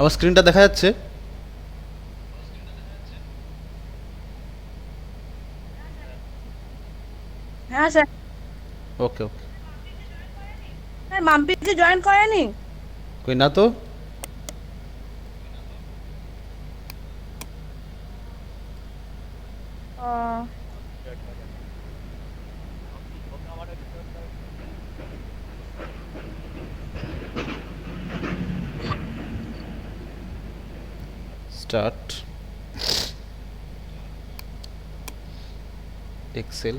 আমার স্ক্রিনটা দেখা যাচ্ছে? হ্যাঁ স্যার। ওকে ওকে। স্যার মাম্পি যে জয়েন করেনি। কই না তো। ও, স্টার্ট এক্সেল।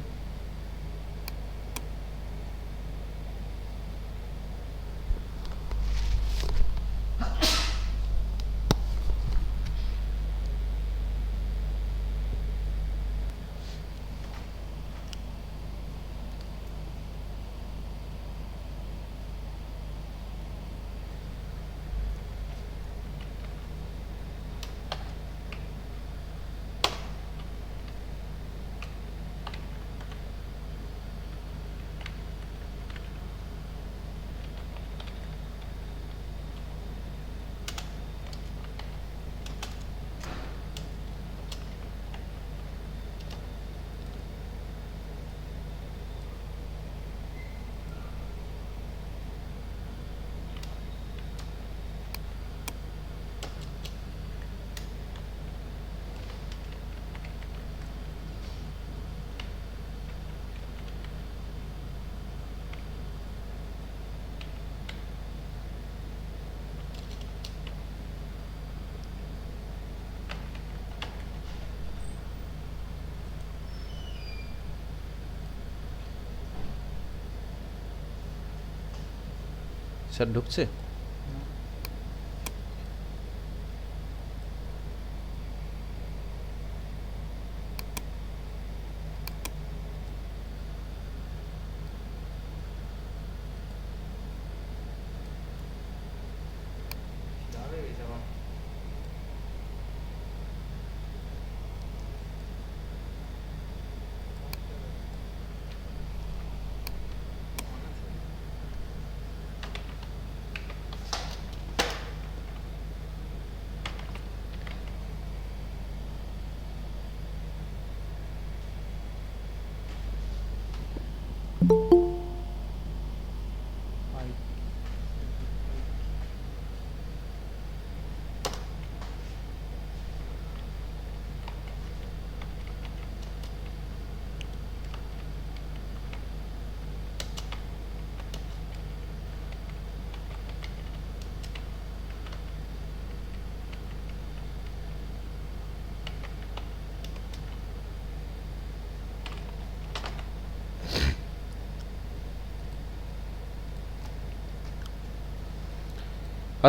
স্যার ঢুকছে?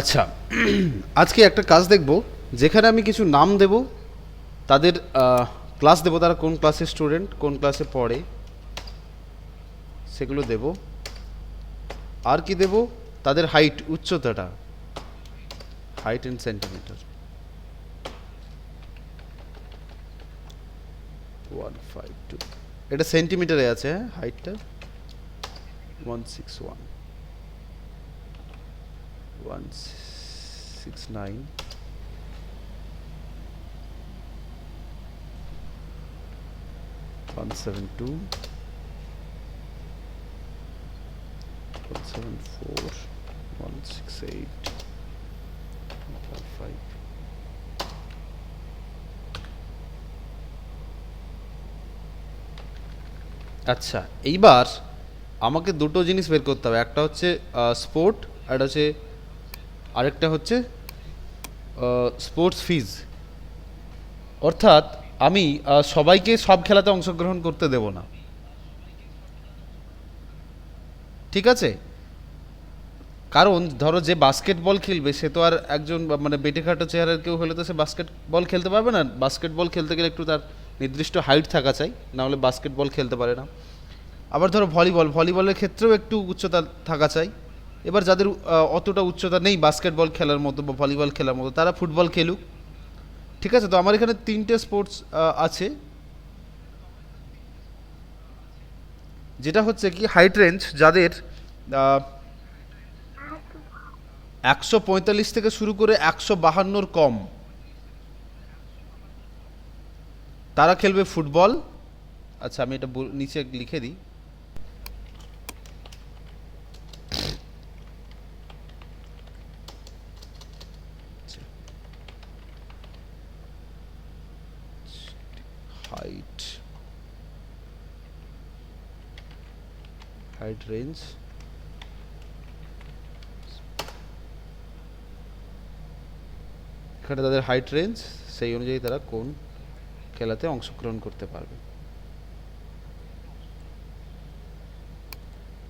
আচ্ছা, আজকে একটা কাজ দেখব যেখানে আমি কিছু নাম দেব, তাদের ক্লাস দেব, তারা কোন ক্লাসের স্টুডেন্ট, কোন ক্লাসে পড়ে সেগুলো দেব। আর কি দেব, তাদের হাইট, উচ্চতাটা, হাইট ইন সেন্টিমিটার। 152, এটা সেন্টিমিটারে আছে, হ্যাঁ হাইটটা। 161, 169, 172, 174, 168, 155। আচ্ছা, এইবার আমাকে দুটো জিনিস বের করতে হবে, একটা হচ্ছে স্পোর্ট, আর হচ্ছে আরেকটা হচ্ছে স্পোর্টস ফিজ। অর্থাৎ আমি সবাইকে সব খেলাতে অংশগ্রহণ করতে দেব না, ঠিক আছে? কারণ ধরো যে বাস্কেটবল খেলবে সে তো আর একজন মানে বেটেখাটো চেহারার কেউ হলে তো সে বাস্কেটবল খেলতে পারবে না। বাস্কেটবল খেলতে গেলে একটু তার নির্দিষ্ট হাইট থাকা চাই, না হলে বাস্কেটবল খেলতে পারে না। আবার ধরো ভলিবলের ক্ষেত্রেও একটু উচ্চতা থাকা চাই। এবার যাদের অতটা উচ্চতা নেই বাস্কেটবল খেলার মতো বা ভলিবল খেলার মতো, তারা ফুটবল খেলুক, ঠিক আছে? তো আমার এখানে তিনটে স্পোর্টস আছে, যেটা হচ্ছে কি হাইট রেঞ্জ, যাদের 145 থেকে শুরু করে 152 কম তারা খেলবে ফুটবল। আচ্ছা আমি এটা নিচে লিখে দিই। হাইট রেঞ্জ এখানে তাদের হাইট রেঞ্জ, সেই অনুযায়ী তারা কোন খেলাতে অংশগ্রহণ করতে পারবে।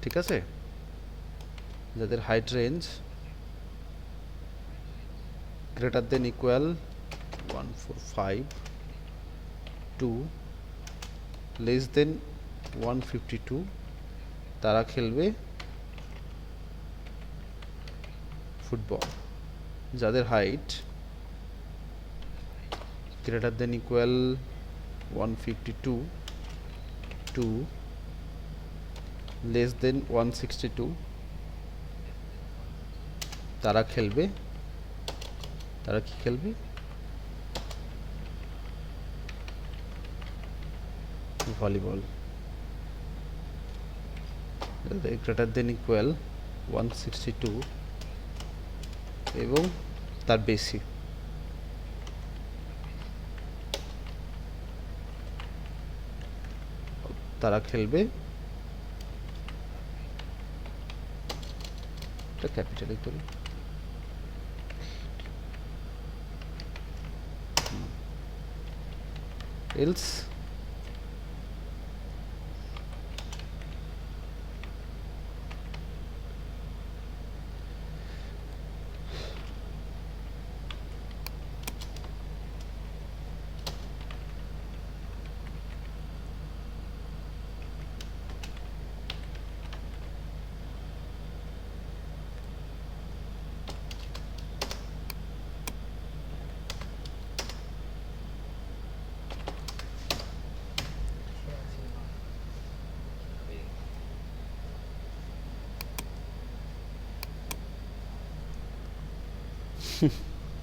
ঠিক আছে, যাদের height range greater than equal 145 to less than 152 তারা খেলবে ফুটবল। যাদের height greater than equal 152 to less than 162 তারা কি খেলবে? ভলিবল। গ্রেটার দেন ইকুয়াল 162 এবং তার বেশি তারা খেলবে, এটা ক্যাপিটালে করি, এলস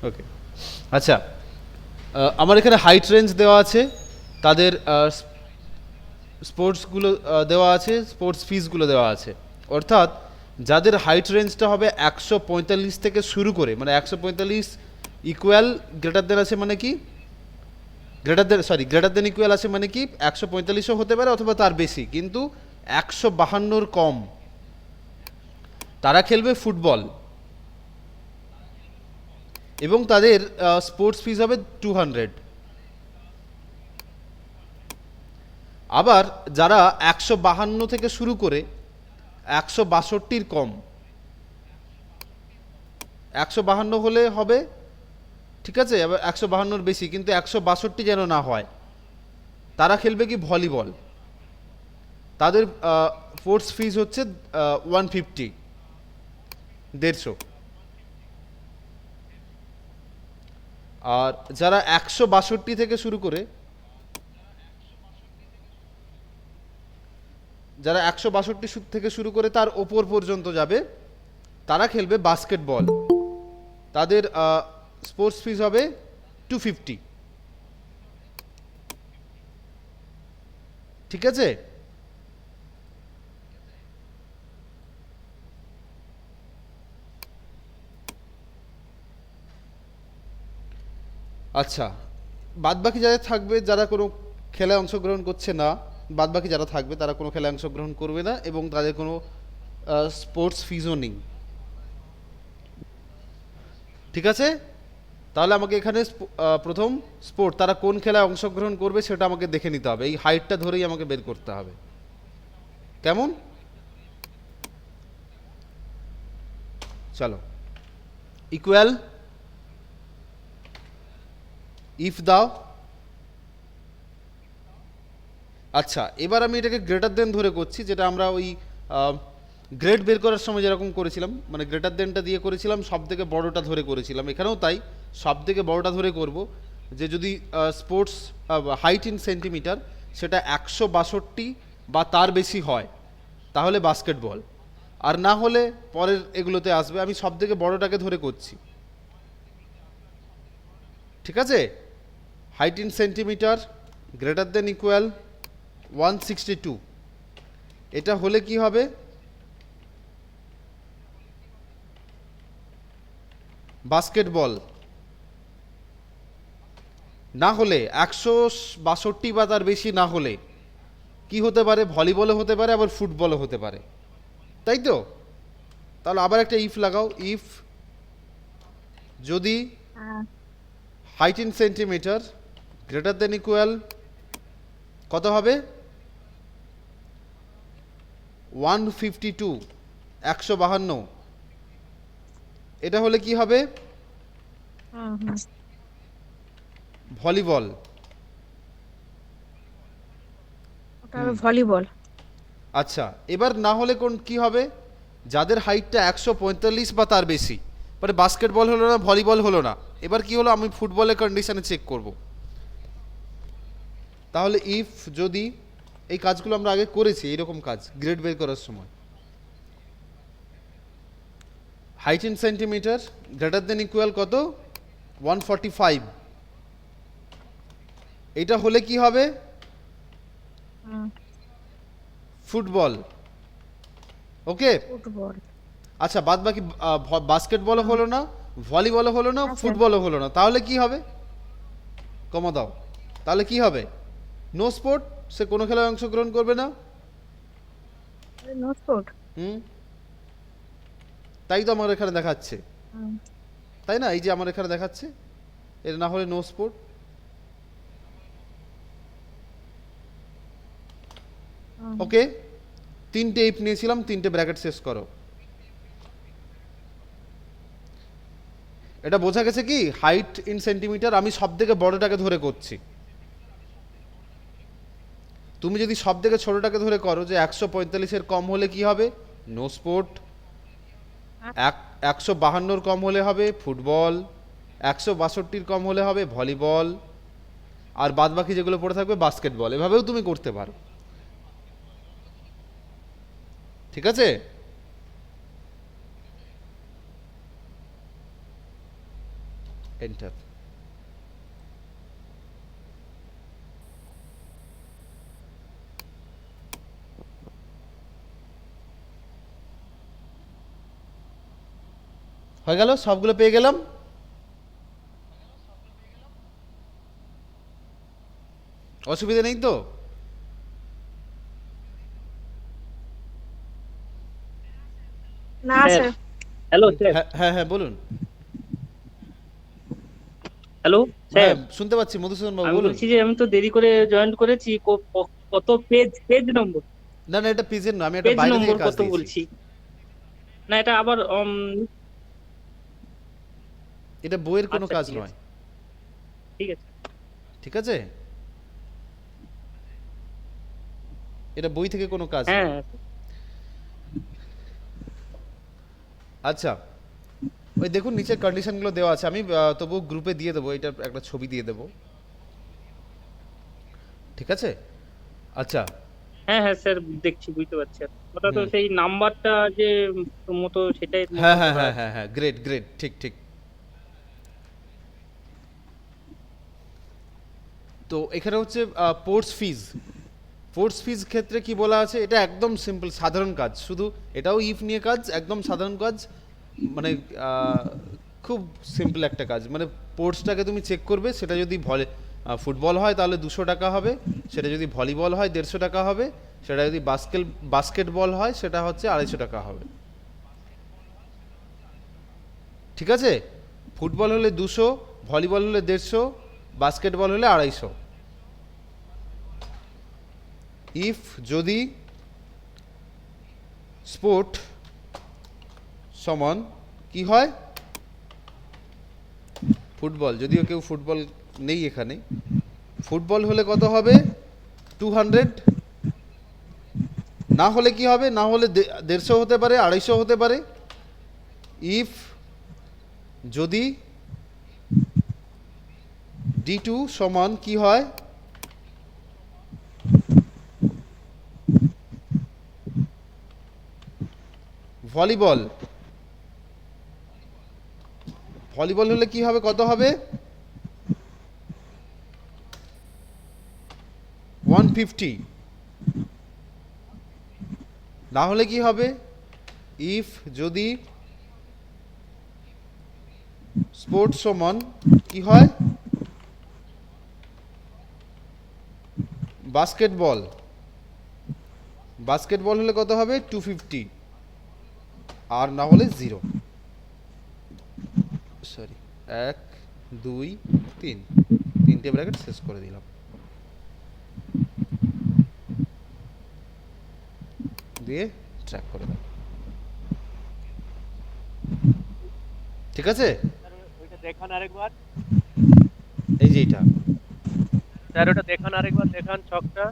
ওকে। আচ্ছা আমার এখানে হাইট রেঞ্জ দেওয়া আছে, তাদের স্পোর্টসগুলো দেওয়া আছে, স্পোর্টস ফিজগুলো দেওয়া আছে। অর্থাৎ যাদের হাইট রেঞ্জটা হবে 145 থেকে শুরু করে, মানে 145 ইকুয়াল গ্রেটার দেন আছে মানে কি, গ্রেটার দেন ইকুয়াল আছে মানে কি 145ও হতে পারে অথবা তার বেশি, কিন্তু 152 কম তারা খেলবে ফুটবল এবং তাদের স্পোর্টস ফিজ হবে 200। আবার যারা 152 থেকে শুরু করে 162 কম, 152 হলে হবে, ঠিক আছে, আবার 152 বেশি কিন্তু 162 যেন না হয়, তারা খেলবে কি ভলিবল। তাদের স্পোর্টস ফিজ হচ্ছে 150, 150। আর যারা 162 থেকে শুরু করে, যারা 162 থেকে শুরু করে তার ওপর পর্যন্ত যাবে তারা খেলবে বাস্কেটবল। তাদের স্পোর্টস ফিজ হবে 250। ঠিক আছে, আচ্ছা বাদবাকি যারা থাকবে, যারা কোনো খেলায় অংশগ্রহণ করছে না, বাদবাকি যারা থাকবে তারা কোনো খেলায় অংশগ্রহণ করবে না এবং তাদের কোনো স্পোর্টস ফিজও নেই। ঠিক আছে, তাহলে আমাকে এখানে প্রথম স্পোর্ট, তারা কোন খেলায় অংশগ্রহণ করবে সেটা আমাকে দেখে নিতে হবে, এই হাইটটা ধরেই আমাকে বের করতে হবে। কেমন? চলো, ইকুয়াল ইফ দাও। আচ্ছা এবার আমি এটাকে গ্রেটার দেন ধরে করছি, যেটা আমরা ওই গ্রেড বের করার সময় যেরকম করেছিলাম, মানে গ্রেটার দেনটা দিয়ে করেছিলাম, সব থেকে বড়টা ধরে করেছিলাম, এখানেও তাই সব থেকে বড়টা ধরে করব। যে যদি স্পোর্টস হাইট ইন সেন্টিমিটার সেটা 162 বা তার বেশি হয় তাহলে বাস্কেটবল, আর না হলে পরের এগুলোতে আসবে। আমি সব থেকে বড়টাকে ধরে করছি, ঠিক আছে? Height in centimetre greater than equal 162, এটা হলে কি হবে? বাস্কেটবল। না হলে 162 বা তার বেশি না হলে কি হতে পারে? ভলিবলও হতে পারে, আবার ফুটবলও হতে পারে, তাই তো? তাহলে আবার একটা ইফ লাগাও। ইফ যদি height in centimetre greater than equal কত হবে? 152, 152, এটা হলে কি হবে? ভলিবল। ভলিবল। আচ্ছা, এবার না হলে কোন কি হবে? যাদের হাইটটা 145 বা তার বেশি, মানে বাস্কেটবল হলো না, ভলিবল হলো না, এবার কি হলো? আমি ফুটবলের কন্ডিশনে চেক করব। তাহলে ইফ যদি, এই কাজগুলো আমরা আগে করেছি, এইরকম কাজ গ্রেড বের করার সময়। Height in centimetre greater than equal কত? 145, এটা হলে কি হবে? ফুটবল। ওকে, ফুটবল। আচ্ছা, বাদ বাকি বাস্কেটবলও হলো না, ভলিবলও হলো না, ফুটবলও হলো না, তাহলে কি হবে? কমা দাও। তাহলে কি হবে? নো স্পোর্ট, সে কোনো খেলায় অংশগ্রহণ করবে না। No sport. হুম, তাই তো আমার এখানে দেখাচ্ছে, তাই না? এই যে আমার এখানে দেখাচ্ছে, এর না হলে নো স্পোর্ট। ওকে, তিনটে ইফ নিয়েছিলাম, তিনটে ব্র্যাকেট শেষ করো। এটা বোঝা গেছে কি? হাইট ইন সেন্টিমিটার আমি সব থেকে বড়টাকে ধরে করছি। তুমি যদি সব থেকে ছোটটাকে ধরে করো, যে 145-এর কম হলে কি হবে? No sport. 152-র কম হলে হবে ফুটবল, 162-র কম হলে হবে ভলিবল, আর বাদ বাকি যেগুলো পড়ে থাকবে বাস্কেটবল। এভাবেও তুমি করতে পারো, ঠিক আছে? এন্টার। হয়ে গেল, সবগুলো পেয়ে গেলাম। অসুবিধা নেই তো? না স্যার, স্যার। Hello sir. হ্যাঁ হ্যাঁ হ্যাঁ, বলুন। হ্যালো হ্যাঁ, স্যার, শুনতে পাচ্ছি মধুসূদন বাবু, আমি বলুন। বলছি যে আমি তো দেরি করে জয়েন করেছি, কত পেজ পেজ নম্বর? না না, এটা পিজের না, আমি একটা পেজ বাইরে থেকে নম্বর কাজ কত দিয়েছি। বলছি? না, এটা আবার এটা বইয়ের কোনো আচ্ছা, কাজ ঠিক নয়, আছে, ঠিক আছে। ঠিক আছে? এটা বই থেকে কোনো কাজ হ্যাঁ, নয়। আচ্ছা, ওই দেখুন নিচের কন্ডিশনগুলো দেওয়া আছে, আমি তবু গ্রুপে দিয়ে দেবো, এটার একটা ছবি দিয়ে দেবো, ঠিক আছে? আচ্ছা। হ্যাঁ, হ্যাঁ স্যার, দেখছি, বুঝতে পারছি। আর ওটা তো হুম, সেই নাম্বারটা যে মতো, সেটাই হ্যাঁ মতো হ্যাঁ করা হ্যাঁ আছে। হ্যাঁ হ্যাঁ, গ্রেট গ্রেট, ঠিক ঠিক। তো এখানে হচ্ছে পোর্টস ফিজ। পোর্টস ফিজ ক্ষেত্রে কি বলা আছে? এটা একদম সিম্পল, সাধারণ কাজ, শুধু এটাও ইফ নিয়ে কাজ, একদম সাধারণ কাজ, মানে খুব সিম্পল একটা কাজ। মানে পোর্টসটাকে তুমি চেক করবে, সেটা যদি ফুটবল হয় তাহলে 200 টাকা হবে, সেটা যদি ভলিবল হয় 150 টাকা হবে, সেটা যদি বাস্কেটবল হয় সেটা হচ্ছে 250 টাকা হবে, ঠিক আছে? ফুটবল হলে 200, ভলিবল হলে 150, বাস্কেটবল হলে 250। ইফ যদি স্পোর্ট সমান কি হয়? ফুটবল, যদিও কেউ ফুটবল নেই এখানে, ফুটবল হলে কত হবে? 200। না হলে কি হবে? না হলে 150 হতে পারে, 250 হতে পারে। ইফ যদি D2 সমান কি হয়? ভলিবল ভলিবল হলে কি হবে, কত হবে? 150। না হলে কি হবে? ইফ যদি স্পোর্টস সমান কি হয়? বাস্কেটবল বাস্কেটবল হলে কত হবে? 250। আর না হলে 0। সরি, 1 2 3, তিনটে ব্র্যাকেট শেষ করে দিলাম। দিয়ে ট্র্যাক করে দাও। ঠিক আছে, ওইটা দেখান আরেকবার এই যে এটা। স্যার, ওটা দেখান আরেকবার, দেখান ছকটা।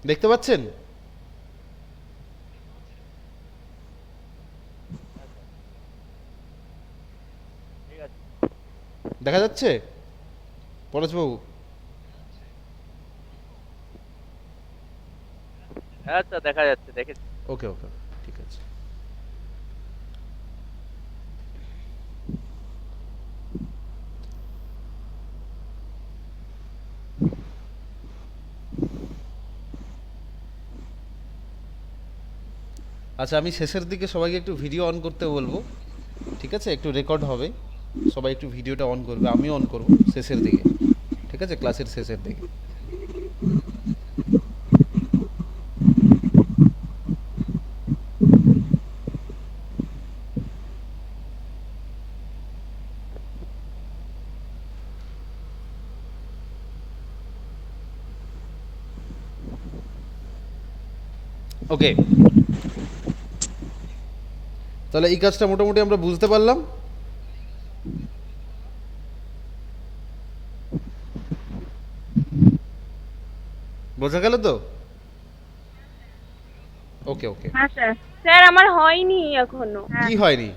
দেখতে পাচ্ছেন? ঠিক আছে, দেখা যাচ্ছে পরেশবাবু? হ্যাঁ স্যার দেখা যাচ্ছে, দেখেছি। ওকে ওকে, ঠিক আছে। আচ্ছা, আমি শেষের দিকে সবাইকে একটু ভিডিও অন করতে বলবো, ঠিক আছে? একটু রেকর্ড হবে, সবাই একটু ভিডিওটা অন করবে, আমিও অন করব শেষের দিকে, ঠিক আছে? ক্লাসের শেষের দিকে। ওকে, তাহলে এই কাজটা মোটামুটি আমরা বুঝতে পারলাম। বোঝা গেল তো? ওকে ওকে। হ্যাঁ স্যার। স্যার আমার হয়নি এখনো। কি হয়নি?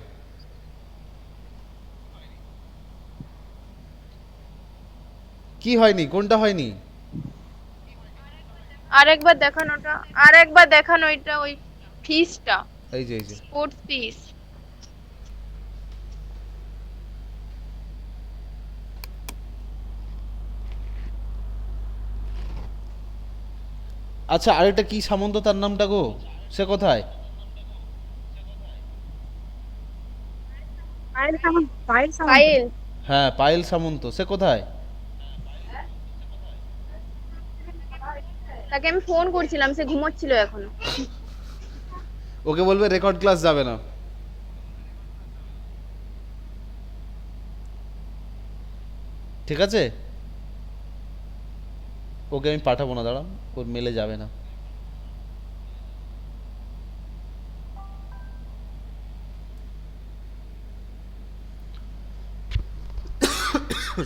কি হয়নি? কোনটা হয়নি? আরেকবার দেখান ওটা, আরেকবার দেখান ওইটা, ওই ফিসটা, এই যে স্পোর্টস ফিস। আচ্ছা, আরেকটা কি সামন্ত, তার নামটা গো, সে কোথায়? পায়েল সামন্ত, পায়েল সামন্ত। পায়েল, হ্যাঁ, পায়েল সামন্ত, সে কোথায়? তাকে আমি ফোন করছিলাম, সে ঘুমোচ্ছিল এখনো। ওকে বলবে রেকর্ড ক্লাস যাবে না। ঠিক আছে, ওকে আমি পাঠাবো না, দাঁড়ান, ওর মেলে যাবে না।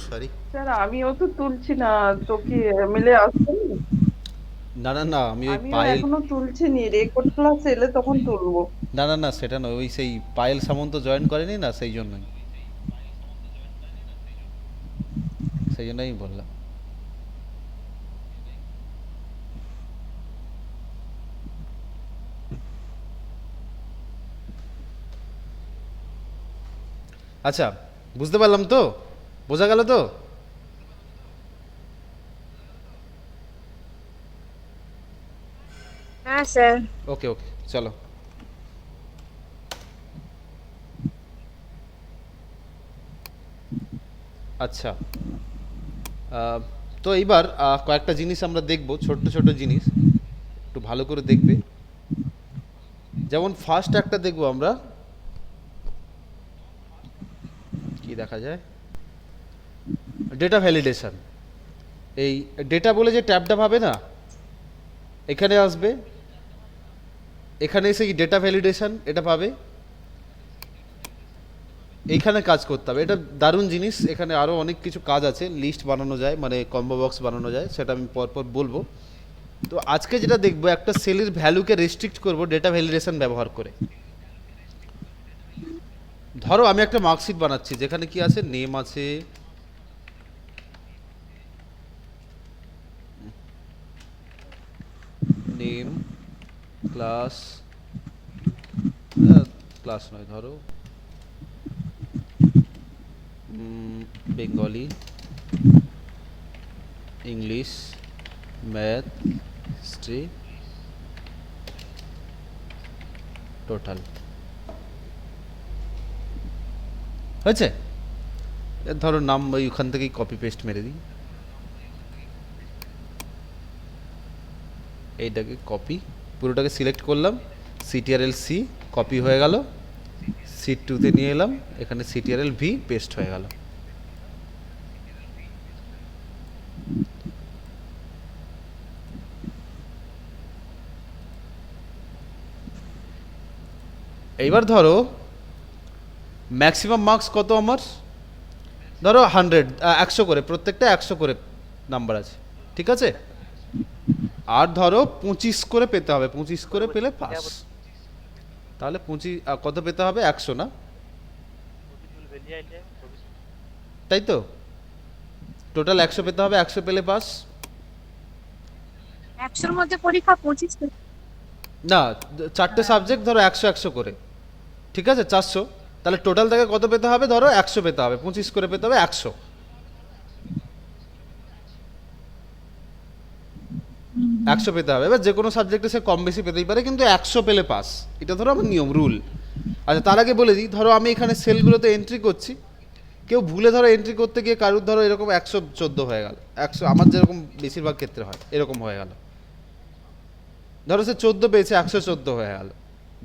সরি। স্যার আমিও তো তুলছি না, তো কি মিলে আসছে না? না না না, আমি ওই আমিও পায়েল, এখনো তুলছি নি, রেকর্ড ক্লাস এলে তখন তুলবো। না না না, সেটা নয়, ওই সেই পায়েল সামন্ত জয়েন করেনি না, সেই জন্যই, সেই জন্যই বললাম। আচ্ছা, বুঝতে পারলাম তো? বোঝা গেল তো? হ্যাঁ স্যার। ওকে ওকে, চলো। আচ্ছা, তো এইবার কয়েকটা জিনিস আমরা দেখব, ছোট্ট ছোট জিনিস, একটু ভালো করে দেখবে। যেমন ফার্স্ট একটা দেখব আমরা, কি দেখা যায়, ডেটা ভ্যালিডেশন। এই ডেটা বলে যে ট্যাবটা পাবে না, এখানে আসবে, এখানে এসে এই ডেটা ভ্যালিডেশন এটা পাবে, এইখানে কাজ করতে হবে। এটা দারুণ জিনিস, এখানে আরও অনেক কিছু কাজ আছে, লিস্ট বানানো যায়, মানে কম্বো বক্স বানানো যায়, সেটা আমি পরপর বলবো। তো আজকে যেটা দেখবো, একটা সেলের ভ্যালুকে রেস্ট্রিক্ট করব ডেটা ভ্যালিডেশন ব্যবহার করে। ধরো আমি একটা মার্কশিট বানাচ্ছি, যেখানে কি আছে, নেম আছে, নেম, ক্লাস, ক্লাস নয়, ধরো Bengali, English, math, history, total. হয়েছে? এর ধরো নাম ওইখান থেকেই কপি পেস্ট মেরে দিই, এইটাকে কপি, পুরোটাকে সিলেক্ট করলাম, CTRL C কপি হয়ে গেল, সিট 2-তে নিয়ে এলাম, এখানে CTRL V পেস্ট হয়ে গেল। এইবার ধরো ম্যাক্সিমাম মার্কস কত আমার, ধরো 100 করে, প্রত্যেকটা 100 করে নাম্বার আছে, ঠিক আছে? আর ধরো 25 করে পেতে হবে, 25 করে পেলে পাস। তাহলে 25 কত পেতে হবে, 100 না? তাই তো, টোটাল 100 পেতে হবে, 100 পেলে পাস। 100-র মধ্যে পরীক্ষা 25 না, 4টে সাবজেক্ট ধরো 100 100 করে, ঠিক আছে? 400। তাহলে টোটাল থেকে কত পেতে হবে, ধরো 100 পেতে হবে, 25 করে পেতে হবে 100। একশো পেতে হবে। এবার যে কোনো সাবজেক্টে সে কম বেশি পেতেই পারে, কিন্তু 100 পেলে পাস, এটা ধরো আমার নিয়ম, রুল। আচ্ছা, তার আগে বলে দিই, ধরো আমি এখানে সেলগুলোতে এন্ট্রি করছি, কেউ ভুলে ধরো এন্ট্রি করতে গিয়ে কারুর ধরো এরকম 114 হয়ে গেল, 100, আমার যেরকম বেশিরভাগ ক্ষেত্রে হয় এরকম হয়ে গেল, ধরো সে 14 পেয়েছে, 114 হয়ে গেল।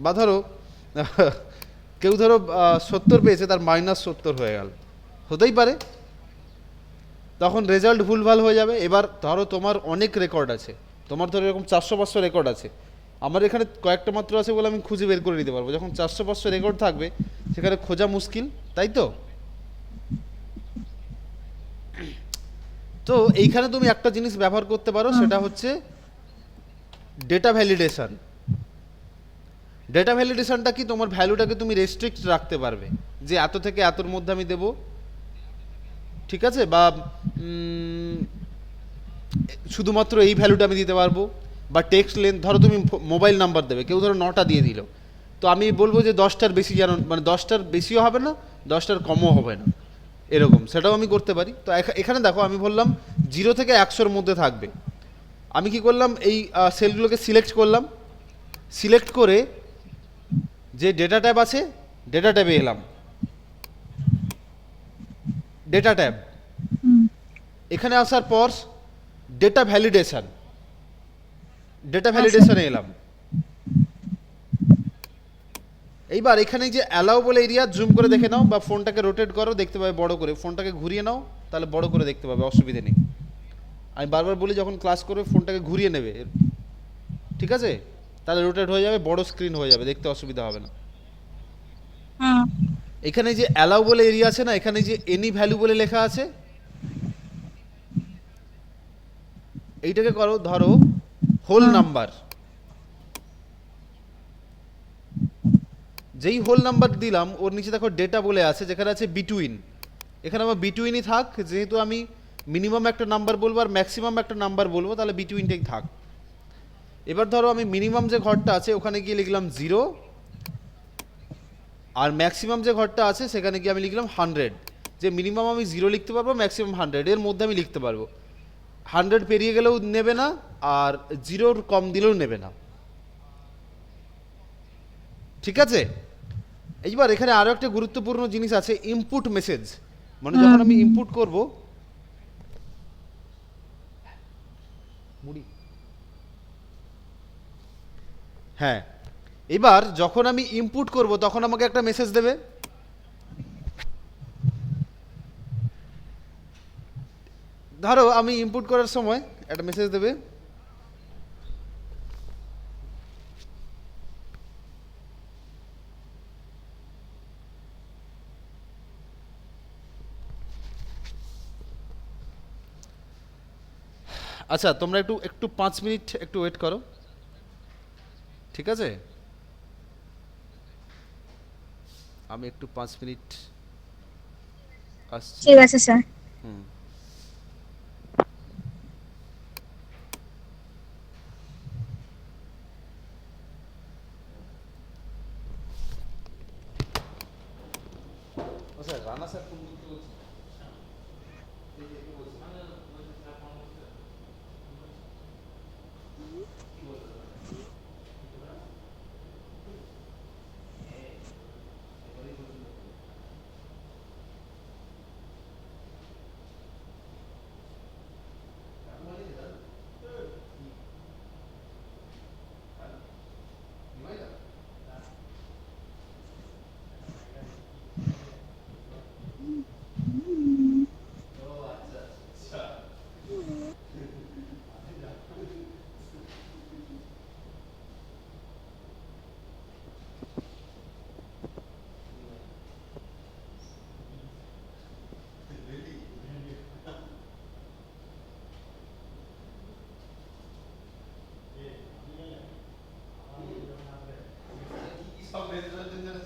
বা ধরো কেউ ধরো 70 পেয়েছে, তার -70 হয়ে গেল, হতেই পারে, তখন রেজাল্ট ভুলভাল হয়ে যাবে। এবার ধরো তোমার অনেক রেকর্ড আছে, তোমার ধরো এরকম 400-500 রেকর্ড আছে, আমার এখানে কয়েকটা মাত্র আছে বলে আমি খুঁজে বের করে নিতে পারবো। যখন 400-500 রেকর্ড থাকবে, সেখানে খোঁজা মুশকিল, তাই তো? তো এইখানে তুমি একটা জিনিস ব্যবহার করতে পারো, সেটা হচ্ছে ডেটা ভ্যালিডেশন। ডেটা ভ্যালিডেশনটা কি, তোমার ভ্যালুটাকে তুমি রেস্ট্রিক্ট রাখতে পারবে, যে এত থেকে এতর মধ্যে আমি দেবো, ঠিক আছে? বা শুধুমাত্র এই ভ্যালুটা আমি দিতে পারবো। বা টেক্সট লেন্থ, ধরো তুমি মোবাইল নাম্বার দেবে, কেউ ধরো 9টা দিয়ে দিল, তো আমি বলবো যে 10টার বেশি যেন, মানে 10টার বেশিও হবে না, 10টার কমও হবে না, এরকম, সেটাও আমি করতে পারি। তো এখানে দেখো আমি বললাম 0 থেকে 100-র মধ্যে থাকবে। আমি কি করলাম, এই সেলগুলোকে সিলেক্ট করলাম, সিলেক্ট করে যে ডেটা ট্যাব আছে, ডেটা ট্যাবে এলাম, ডেটা ট্যাব, এখানে আসার পর ডেটা ভ্যালিডেশন, ডেটা ভ্যালিডেশনে এলাম। এইবার এখানে যে অ্যালাউ বলে এরিয়া, জুম করে দেখে নাও, বা ফোনটাকে রোটেট করো, দেখতে পাবে বড় করে, ফোনটাকে ঘুরিয়ে নাও, তাহলে বড় করে দেখতে পাবে, অসুবিধে নেই। আমি বারবার বলি, যখন ক্লাস করবে ফোনটাকে ঘুরিয়ে নেবে, ঠিক আছে? তাহলে রোটেট হয়ে যাবে, বড় স্ক্রিন হয়ে যাবে, দেখতে অসুবিধা হবে না। এখানে যে অ্যালাউ বলে এরিয়া আছে না, এখানে যে এনি ভ্যালু বলে লেখা আছে, এইটাকে করো ধরো হোল নাম্বার। যেই হোল নাম্বার দিলাম, ওর নিচে দেখো ডেটা বলে আছে, যেখানে আছে বিটুইন, এখানে আমার বিটুইনই থাক, যেহেতু আমি মিনিমাম একটা নাম্বার বলবো আর ম্যাক্সিমাম একটা নাম্বার বলবো, তাহলে বিটুইনটাই থাক। এবার ধরো আমি মিনিমাম যে ঘরটা আছে ওখানে গিয়ে লিখলাম 0, আর ম্যাক্সিমাম যে ঘরটা আছে সেখানে গিয়ে আমি লিখলাম 100। যে মিনিমাম আমি 0 লিখতে পারবো, ম্যাক্সিমাম 100, এর মধ্যে আমি লিখতে পারবো। 100 পেরিয়ে গেলেও নেবে না, আর 0-র কম দিলেও নেবে না, ঠিক আছে? এইবার এখানে আরো একটা গুরুত্বপূর্ণ জিনিস আছে, ইনপুট মেসেজ। মানে যখন আমি ইনপুট করব, হ্যাঁ, এবার যখন আমি ইনপুট করব তখন আমাকে একটা মেসেজ দেবে। ধরো আমি ইনপুট করার সময় একটা মেসেজ দেবে, আচ্ছা তোমরা একটু একটু 5 মিনিট একটু ওয়েট করো, ঠিক আছে? আমি একটু 5 মিনিট আসছি। ঠিক আছে স্যার। হুম। স্যার রানা স্যার ফোন করতে বলছি সব রেজাল্টের জন্য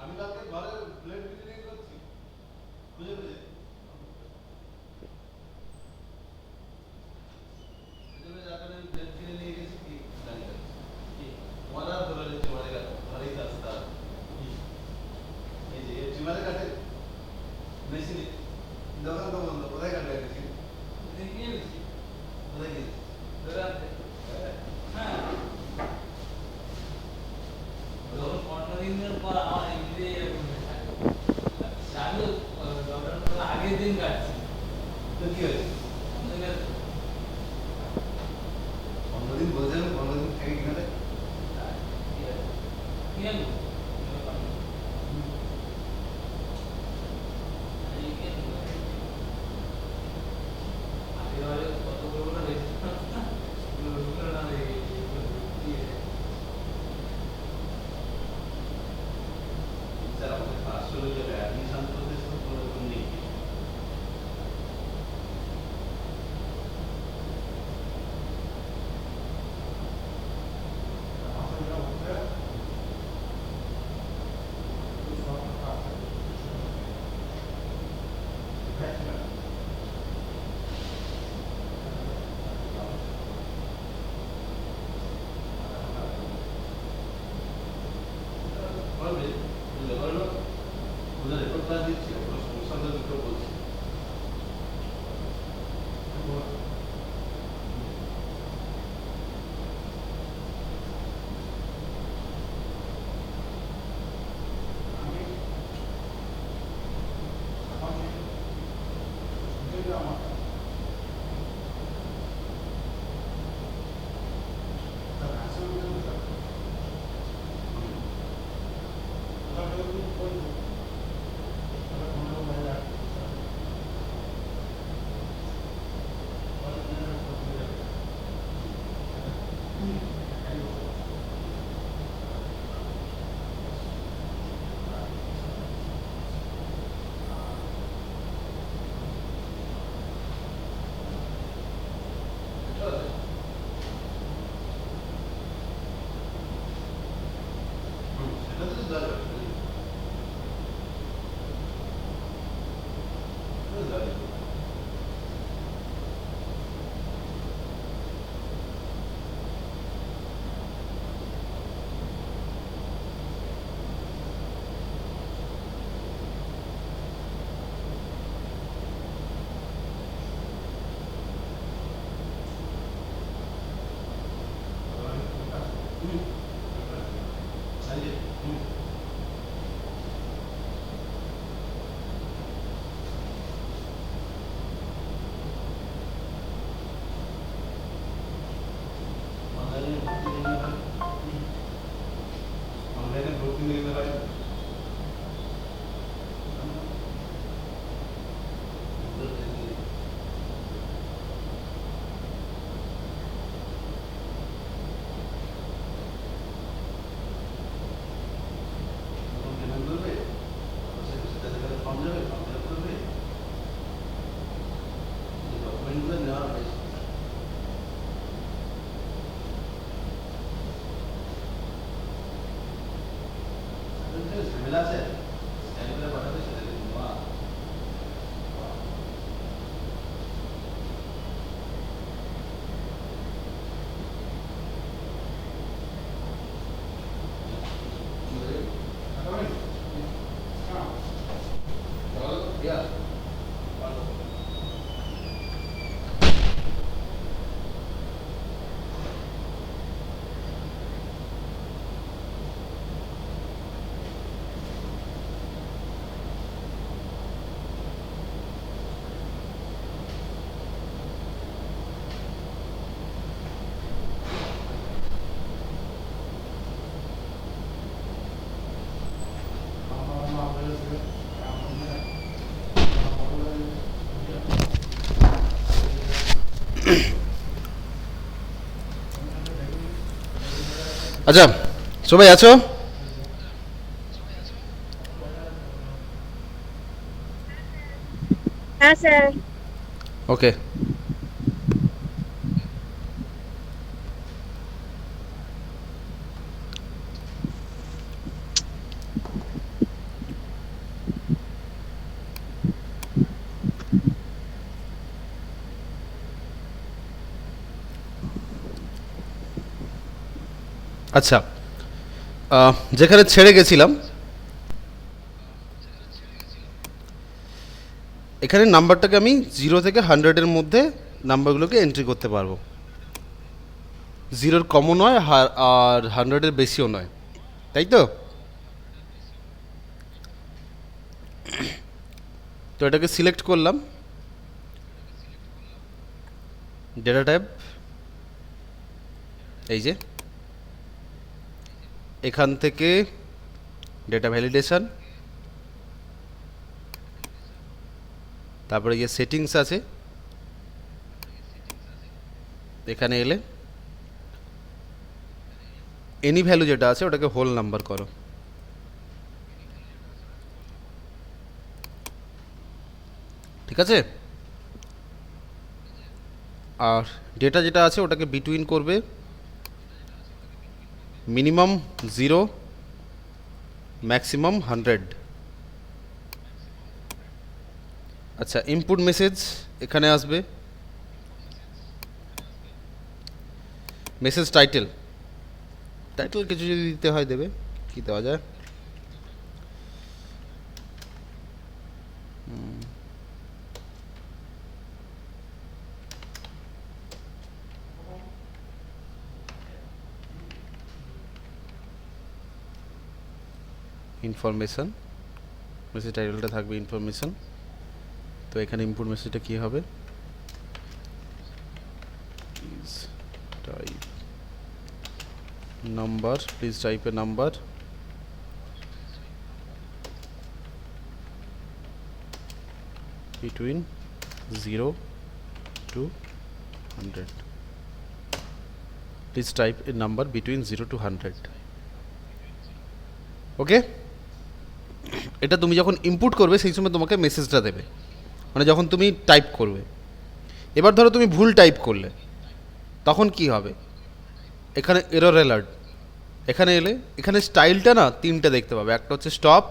আমি কালকে ঘরে প্লেট বিরিয়ানি করছি বুঝে বুঝে এজন্য যাকে আমি প্লেট কিনে নিয়ে গেছি কি জানি না কি ওরা ধরে নিচ্ছে মানে ঘরেই রাস্তা এই যে চিমারে কাটে মেশিনে দোকান তো বন্ধ কোথায় কাটে মেশিন নিয়ে গেছি কোথায় গেছি ধরে আনতে হ্যাঁ যখন 15 দিনের পর আমার এমনি আমি লকডাউন আগের দিন কাটছি তো কি হয়েছে 15 দিন বলছেন 15 দিন থেকে কিনারে কি হলো কত করবো না স্যার আমাদের আসলে যে অ্যাডমিশন প্রসেস তো কোনো নেই রেকর্ড ক্লাস দিচ্ছি কোনো সমস্যা হলে দুটো বলছি সেটা তো দরকার আচ্ছা, সবাই আছো? হ্যাঁ স্যার। ওকে। আচ্ছা, যেখানে ছেড়ে গেছিলাম, এখানে নাম্বারটাকে আমি 0 থেকে 100-এর মধ্যে নাম্বারগুলোকে এন্ট্রি করতে পারবো। 0-র কমও নয় আর 100-এর বেশিও নয়, তাই তো? তো এটাকে সিলেক্ট করলাম, ডেটা টাইপ, এই যে এখান থেকে ডেটা ভ্যালিডেশন, তারপরে যে সেটিংস আছে এখানে এলে এনি ভ্যালু যেটা আছে ওটাকে হোল নাম্বার করো। ঠিক আছে? আর ডেটা যেটা আছে ওটাকে বিটুইন করবে মিনিমাম 0, ম্যাক্সিমাম 100। আচ্ছা, ইনপুট মেসেজ এখানে আসবে, মেসেজ টাইটেল কিছু যদি দিতে হয় দেবে, কি দেওয়া যায়? ইনফরমেশন, মেসেজ টাইটেলটা থাকবে ইনফরমেশন। তো এখানে ইনপুট মেসেজটা কি হবে? Type number, please type A number, between 0 to 100. Please type a number between 0 to 100. ওকে? এটা তুমি যখন ইনপুট করবে সেই সময় তোমাকে মেসেজটা দেবে, মানে যখন তুমি টাইপ করবে। এবার ধরো তুমি ভুল টাইপ করলে, তখন কি হবে? এখানে এরর অ্যালার্ট, এখানে এলে এখানে স্টাইলটা না 3টে দেখতে পাবে। একটা হচ্ছে স্টপ,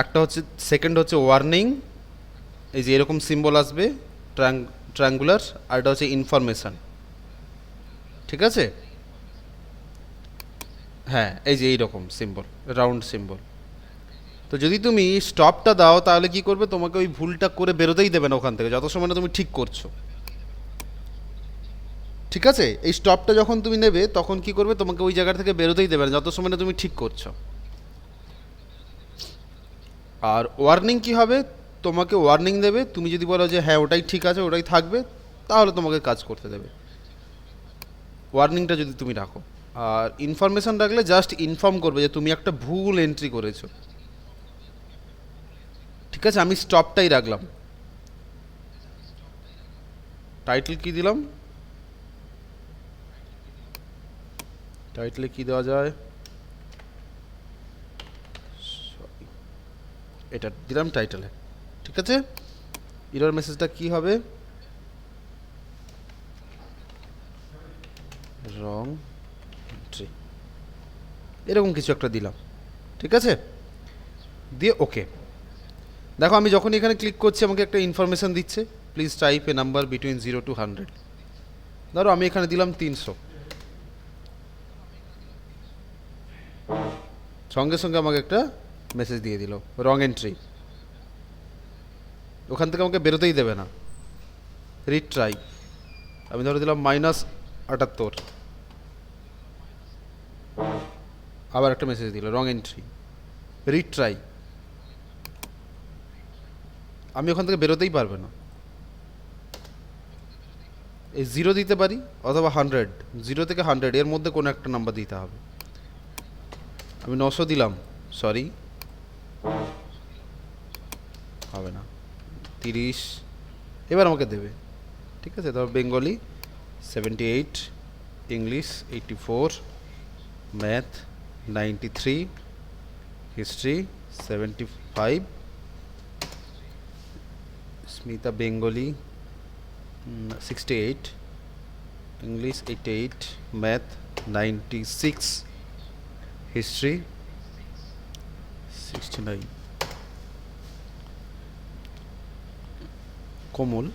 একটা হচ্ছে সেকেন্ড হচ্ছে ওয়ার্নিং, এই যে এরকম সিম্বল আসবে ট্রায়াঙ্গুলার, আর এটা হচ্ছে ইনফরমেশান। ঠিক আছে? হ্যাঁ, এই যে এইরকম সিম্বল, রাউন্ড সিম্বল। তো যদি তুমি স্টপটা দাও তাহলে কি করবে? তোমাকে ওই ভুলটা করে বেরোতেই দেবে না ওখান থেকে, যত সময় না তুমি ঠিক করছো। ঠিক ঠিক আছে, এই স্টপটা যখন তুমি নেবে তখন কি করবে, তোমাকে ওই জায়গা থেকে বেরোতেই দেবে না যত সময় না তুমি ঠিক করছো। আর ওয়ার্নিং কি হবে, তোমাকে ওয়ার্নিং দেবে, তুমি যদি বলো যে হ্যাঁ ওটাই ঠিক আছে ওটাই থাকবে, তাহলে তোমাকে কাজ করতে দেবে, ওয়ার্নিংটা যদি তুমি রাখো। আর ইনফরমেশন রাখলে জাস্ট ইনফর্ম করবে যে তুমি একটা ভুল এন্ট্রি করেছো। ঠিক আছে, আমি স্টপটাই রাখলাম। টাইটেল কি দিলাম, টাইটেলে কি দেওয়া যায়, এটা দিলাম টাইটেলে। ঠিক আছে, এরর মেসেজটা কি হবে, রং এন্ট্রি, এরকম কিছু একটা দিলাম। ঠিক আছে, দিয়ে ওকে। দেখো আমি যখন এখানে ক্লিক করছি আমাকে একটা ইনফরমেশন দিচ্ছে, please type A number between 0 to 100। ধরো আমি এখানে দিলাম 300, সঙ্গে সঙ্গে আমাকে একটা মেসেজ দিয়ে দিল রং এন্ট্রি। ওখান থেকে আমাকে বেরোতেই দেবে না, রিট্রাই। আমি ধরে দিলাম -78, আবার একটা মেসেজ দিল রং এন্ট্রি, রিট্রাই। আমি ওখান থেকে বেরোতেই পারবে না। এই 0 দিতে পারি অথবা 100, 0 থেকে 100 এর মধ্যে কোনো একটা নাম্বার দিতে হবে। আমি 900 দিলাম, সরি হবে না, 30, এবার আমাকে দেবে। ঠিক আছে, ধর Bengali 78, English 84, math 93, history 75, Smita Bengali 68, English 88, math 96, history 69। কোমল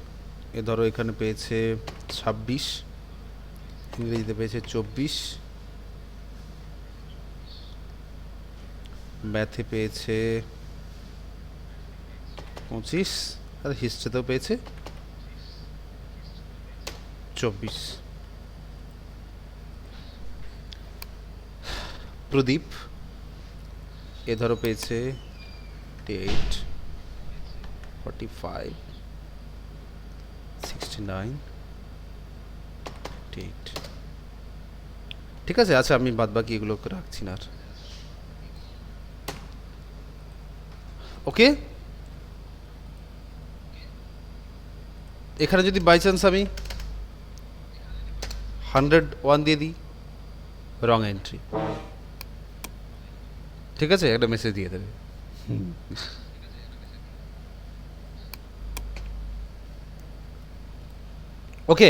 এ ধরো এখানে পেয়েছে 26, ইংরেজিতে পেয়েছে 24, ম্যাথে পেয়েছে 25, আর হিস্ট্রিতেও পেয়েছে 24। প্রদীপ এ ধরো পেয়েছে 8, 45, 69, 8। ঠিক আছে, আচ্ছা আমি বাদ বাকি এগুলো রাখছি না আর। ওকে, এখানে যদি বাই চান্স আমি 101 দিয়ে দিই, রং এন্ট্রি। ঠিক আছে, একটা মেসেজ দিয়ে দেবে। ওকে,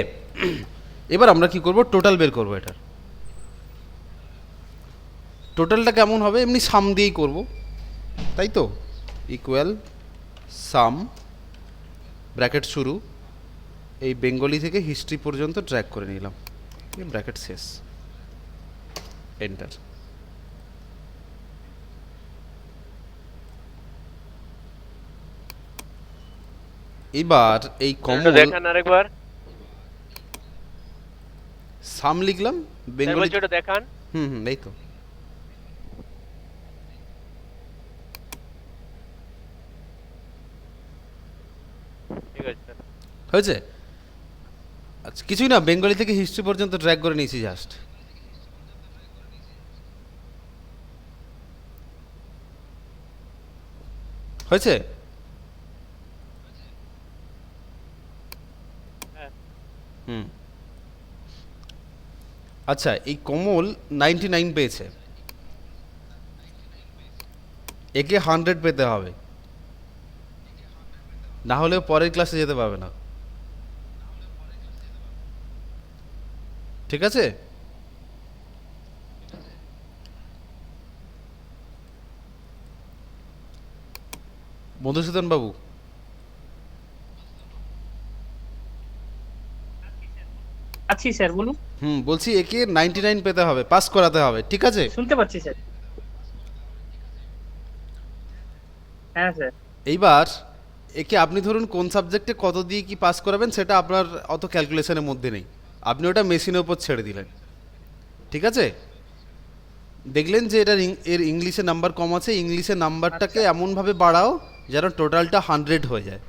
এবার আমরা কি করব, টোটাল বের করব। এটার টোটালটা কেমন হবে, এমনি সাম দিয়েই করব, তাই তো, ইকুয়াল সাম ব্র্যাকেট শুরু, এই বেঙ্গলি থেকে হিস্ট্রি পর্যন্ত ট্র্যাক করে নিলাম, ব্র্যাকেট শেষ, এন্টার। এবার এই কমন দেখান আরেকবার, সাম লিখলাম বেঙ্গলি, ওটা দেখান। এই তো। ঠিক আছে স্যার, হয়েছে, আচ্ছা কিছুই না, বেঙ্গলি থেকে হিস্ট্রি পর্যন্ত ট্র্যাক করে নিয়েছি জাস্ট। হয়েছে, হুম। আচ্ছা এই কোমল 99 পেয়েছে, একে 100 পেতে হবে, না হলে পরের ক্লাসে যেতে পারবে না। ঠিক আছে, মধুসূদন বাবু, আছি স্যার, বলুন। বলছি একে 99 পেতে হবে, পাস করাতে হবে। ঠিক আছে, শুনতে পাচ্ছি স্যার। হ্যাঁ স্যার। এইবার একে আপনি ধরুন কোন সাবজেক্টে কত দিয়ে কি পাস করাবেন সেটা আপনার অত ক্যালকুলেশনের মধ্যে নেই, আপনি ওটা মেশিনের উপর ছেড়ে দিলেন, ঠিক আছে? দেখলেন যে এর ইংলিশে নাম্বার কম আছে, ইংলিশে নাম্বারটাকে এমনভাবে বাড়াও যেন টোটালটা 100 হয়ে যায়,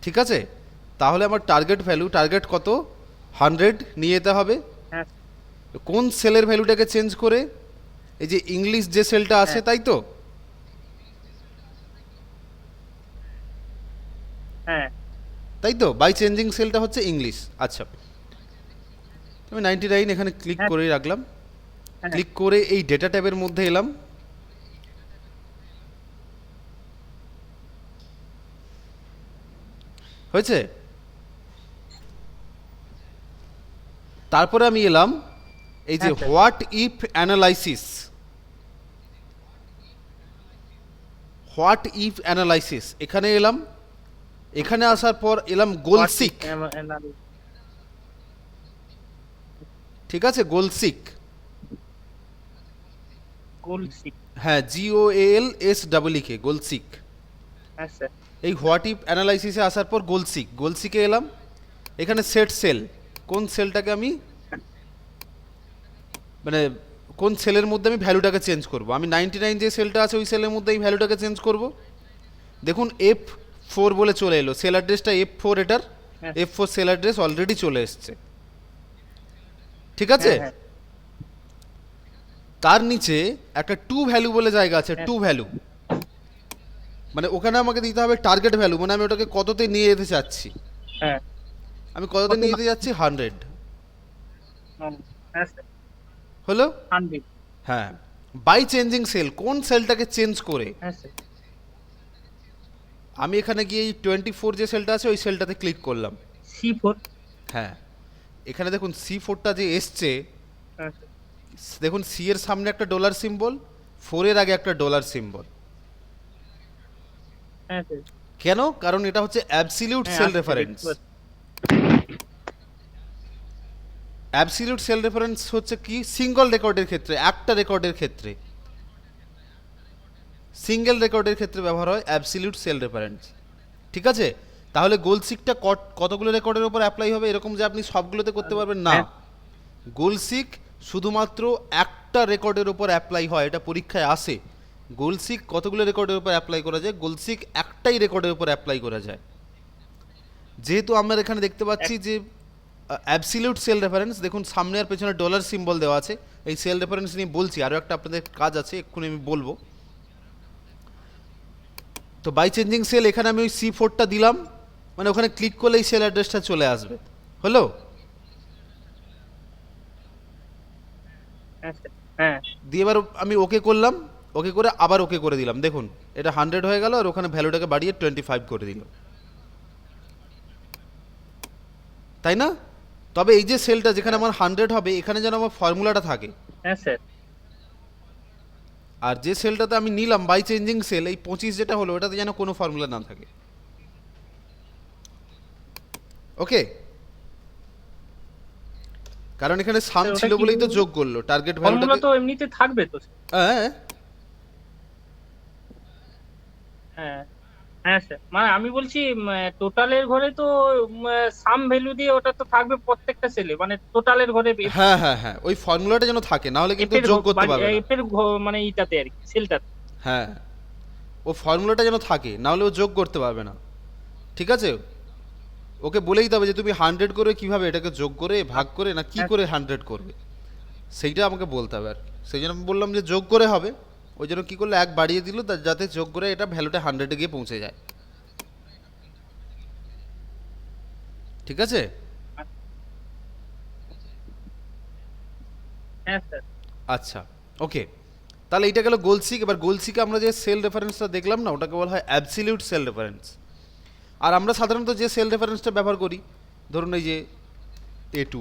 ঠিক আছে? তাহলে আমার টার্গেট কত? 100 নিয়ে যেতে হবে। হ্যাঁ কোন সেলের ভ্যালুটাকে চেঞ্জ করে? এই যে ইংলিশ যে সেলটা আছে, তাই তো? হ্যাঁ তাই তো, বাই চেঞ্জিং সেলটা হচ্ছে ইংলিশ। আচ্ছা, আমি 99 এখানে ক্লিক হ্যাঁ। করেই রাখলাম। হ্যাঁ। ক্লিক করে এই ডেটা ট্যাবের মধ্যে এলাম। হয়েছে? তারপরে আমি এলাম এই যে হ্যাঁ, sir. What if analysis. What if analysis এখানে এলাম। এখানে আসার পর এলাম গোলসিক, ঠিক আছে? গোলসিক, গোলসিক। হ্যাঁ, GOALSEEK, গোলসিক। হ্যাঁ স্যার। এই হোয়াট ইফ অ্যানালাইসিসে আসার পর গোলসিকে এলাম। এখানে সেট সেল, কোন সেলটাকে আমি মানে কোন সেলের মধ্যে আমি ভ্যালুটাকে চেঞ্জ করব। আমি 99 যে সেলটা আছে ওই সেলের মধ্যে এই ভ্যালুটাকে চেঞ্জ করব। দেখুন F4 বলে চলে এলো, সেল অ্যাড্রেসটা F4, এটার হ্যাঁ। F4 সেল অ্যাড্রেস অলরেডি চলে এসছে, ঠিক আছে? হ্যাঁ, তার নিচে একটা টু ভ্যালু বলে জায়গা আছে, হ্যাঁ। টু ভ্যালু, মানে ওখানে আমাকে দিতে হবে টার্গেট ভ্যালু, মানে আমি ওটাকে কততে নিয়ে যেতে চাচ্ছি। হ্যাঁ। আমি কততে নিয়ে যেতে যাচ্ছি? 100। হ্যাঁ স্যার। হলো? 100। হ্যাঁ, বাই চেঞ্জিং সেল, কোন সেলটাকে চেঞ্জ করে হ্যাঁ স্যার। আমি এখানে গিয়ে এই 24 যে সেলটা আছে ওই সেলটাতে ক্লিক করলাম। C4। হ্যাঁ, এখানে দেখুন C4টা যে এসছে, হ্যাঁ স্যার। দেখুন সি এর সামনে একটা ডলার সিম্বল, 4 এর আগে একটা ডলার সিম্বল। হ্যাঁ স্যার। কেন? কারণ এটা হচ্ছে অ্যাবসলিউট হ্যাঁ, সেল আচ্ছা, রেফারেন্স। দেখতে পাচ্ছি। অ্যাবসলিউট সেল রেফারেন্স হচ্ছে কি? সিঙ্গল রেকর্ডের ক্ষেত্রে, একটা রেকর্ডের ক্ষেত্রে, সিঙ্গেল রেকর্ডের ক্ষেত্রে ব্যবহার হয় অ্যাবসলিউট সেল রেফারেন্স, ঠিক আছে? তাহলে গোলসিকটা কতগুলো রেকর্ডের উপর অ্যাপ্লাই হবে এরকম যে আপনি সবগুলোতে করতে পারবেন না। হ্যাঁ। গোলসিক শুধুমাত্র একটা রেকর্ডের উপর অ্যাপ্লাই হয়, এটা পরীক্ষায় আসে। গোলসিক কতগুলো রেকর্ডের উপর অ্যাপ্লাই করা যায়? গোলসিক একটাই রেকর্ডের উপর অ্যাপ্লাই করা যায়। যেহেতু আমরা এখানে দেখতে পাচ্ছি যে অ্যাবসলিউট সেল রেফারেন্স, দেখুন সামনে আর পেছনে ডলার সিম্বল দেওয়া আছে। এই সেল রেফারেন্স নিয়ে বলছি, আরও একটা আপনাদের কাজ আছে, এক্ষুনি আমি বলবো। তো বাই চেঞ্জিং সেল এখানে আমি ওই C4টা দিলাম, মানে ওখানে ক্লিক করলে এই সেল অ্যাড্রেসটা চলে আসবে। হলো? হ্যাঁ স্যার। হ্যাঁ। দিয়ে এবার আমি ওকে করলাম, ওকে করে আবার ওকে করে দিলাম। দেখুন এটা 100 হয়ে গেল, আর ওখানে ভ্যালুটাকে বাড়িয়ে 25 করে দিল, তাই না? তবে এই যে সেলটা যেখানে আমার 100 হবে, এখানে যেন আমার ফর্মুলাটা থাকে। হ্যাঁ স্যার। আর যে সেলটাতে আমি নিলাম বাই চেঞ্জিং সেল, এই 25 যেটা হলো, ওটাতে যেন কোনো ফর্মুলা না থাকে। ওকে? কারণ এখানে সাম ওটা ছিল কি বলেই তো বলবো? যোগ করলো টার্গেট ফর্মুলা ভ্যালুটাকে। তো এমনিতে থাকবে তো স্যার। হ্যাঁ, হ্যাঁ। হ্যাঁ স্যার, মানে আমি বলছি টোটালের ঘরে তো সাম ভ্যালু দিয়ে ওটা তো থাকবে প্রত্যেকটা সেলে, মানে টোটালের ঘরে হ্যাঁ, হ্যাঁ, হ্যাঁ, ওই ফর্মুলাটা যেন থাকে, না হলে কিন্তু যোগ করতে পারবে না। এফের মানে ইটাতে আর কি, সেলটাতে। হ্যাঁ, ও ফর্মুলাটা যেন থাকে, না হলে ও যোগ করতে পারবে না, ঠিক আছে? ওকে বলেই দিতে হবে যে তুমি 100 করে কিভাবে এটাকে যোগ করে ভাগ করে না কি করে 100 করবে, সেইটা আমাকে বলতে হবে। আর সেই জন্য আমি বললাম যে যোগ করে হবে, ওই জন্য কী করলো, এক বাড়িয়ে দিল যাতে যোগ করে এটা ভ্যালুটা 100-এ গিয়ে পৌঁছে যায়, ঠিক আছে? হ্যাঁ স্যার। আচ্ছা, ওকে, তাহলে এটা গেল গোলসিক। এবার গোলসিকে আমরা যে সেল রেফারেন্সটা দেখলাম না, ওটাকে বলা হয় অ্যাবসলিউট সেল রেফারেন্স। আর আমরা সাধারণত যে সেল রেফারেন্সটা ব্যবহার করি, ধরুন এই যে A2,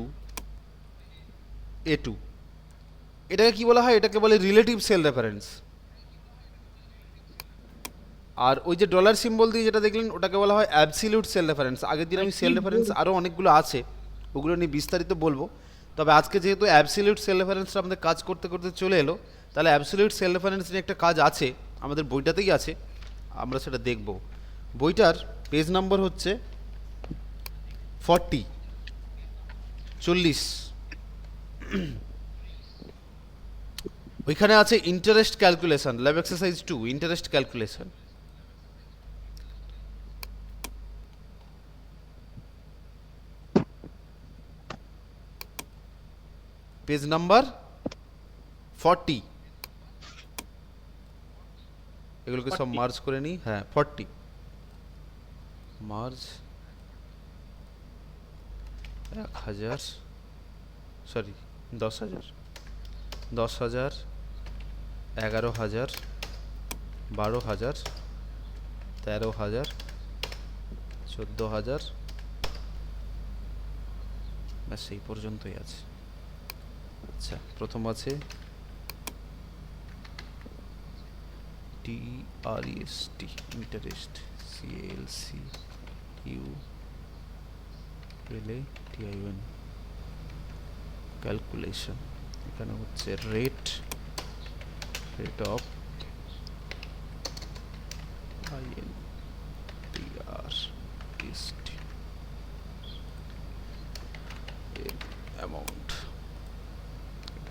এটাকে কি বলা হয়? এটাকে বলে রিলেটিভ সেল রেফারেন্স। আর ওই যে ডলার সিম্বল দিয়ে যেটা দেখলেন, ওটাকে বলা হয় অ্যাবসলিউট সেল রেফারেন্স। আগের দিন আমি সেল রেফারেন্স আরও অনেকগুলো আছে, ওগুলো নিয়ে বিস্তারিত বলবো। তবে আজকে যেহেতু অ্যাবসলিউট সেল রেফারেন্সটা আমাদের কাজ করতে করতে চলে এলো, তাহলে অ্যাবসলিউট সেল রেফারেন্স নিয়ে একটা কাজ আছে, আমাদের বইটাতেই আছে, আমরা সেটা দেখব। বইটার পেজ নাম্বার হচ্ছে 40 40 ওইখানে আছে interest calculation, lab exercise 2, interest calculation. Page number 40। এগুলোকে সব 40 মার্জ করে নিই। হ্যাঁ 40 মার্জ 1000 সরি 10,000 10,000 11,000 12,000 13,000 14,000 ব্যাস এই পর্যন্তই আছে। আচ্ছা প্রথম আছে TREST ইন্টারেস্ট CALCULATION ক্যালকুলেশন। এখানে হচ্ছে রেট অফ INTREST এর অ্যামাউন্ট